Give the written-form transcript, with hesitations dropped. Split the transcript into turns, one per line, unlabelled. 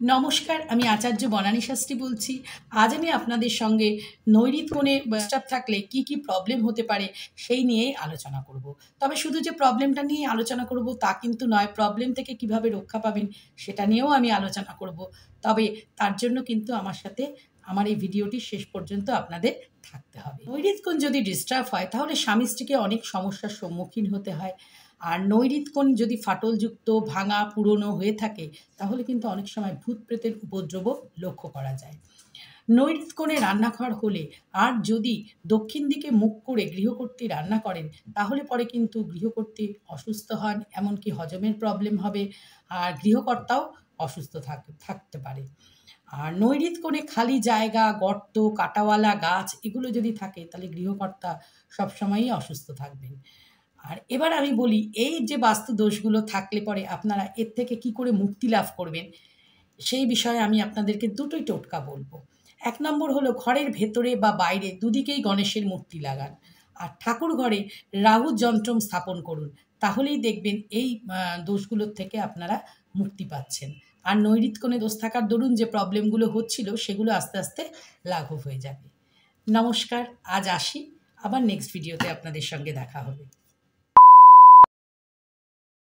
নমস্কার, আমি আচার্য বনানী শাস্ত্রী বলছি। আজ আমি আপনাদের সঙ্গে নৈরিত কোণে ডিস্টার্ব থাকলে কি কি প্রবলেম হতে পারে সেই নিয়েই আলোচনা করব। তবে শুধু যে প্রবলেমটা নিয়ে আলোচনা করব তা কিন্তু নয়, প্রবলেম থেকে কিভাবে রক্ষা পাবেন সেটা নিয়েও আমি আলোচনা করব। তবে তার জন্য কিন্তু আমার সাথে আমার এই ভিডিওটি শেষ পর্যন্ত আপনাদের থাকতে হবে। নৈরিত কোণ যদি ডিস্টার্ব হয় তাহলে স্বামী স্ত্রীকে অনেক সমস্যার সম্মুখীন হতে হয়। আর নৈরিত কোণ যদি ফাটলযুক্ত, ভাঙা, পুরনো হয়ে থাকে তাহলে কিন্তু অনেক সময় ভূত প্রেতের উপদ্রবও লক্ষ্য করা যায়। নৈরিত কোণে রান্নাঘর হলে আর যদি দক্ষিণ দিকে মুখ করে গৃহকর্ত্রী রান্না করেন তাহলে পরে কিন্তু গৃহকর্ত্রী অসুস্থ হন, এমনকি হজমের প্রবলেম হবে, আর গৃহকর্তাও অসুস্থ থাকতে পারে। আর নৈরিত কোণে খালি জায়গা, গর্ত, কাঁটাওয়ালা গাছ এগুলো যদি থাকে তাহলে গৃহকর্তা সবসময়ই অসুস্থ থাকবেন। আর এবার আমি বলি, এই যে বাস্তু দোষগুলো থাকলে পরে আপনারা এর থেকে কি করে মুক্তি লাভ করবেন সেই বিষয়ে আমি আপনাদেরকে দুটোই টোটকা বলবো। ১ নম্বর হলো, ঘরের ভেতরে বা বাইরে দুদিকেই গণেশের মূর্তি লাগান। আর ঠাকুর ঘরে রাহু যন্ত্রম স্থাপন করুন। তাহলেই দেখবেন এই দোষগুলোর থেকে আপনারা মুক্তি পাচ্ছেন। আর নৈরিত কোণে দোষ থাকার দরুন যে প্রবলেমগুলো হচ্ছিল সেগুলো আস্তে আস্তে লাঘব হয়ে যাবে। নমস্কার, আজ আসি, আবার নেক্সট ভিডিওতে আপনাদের সঙ্গে দেখা হবে।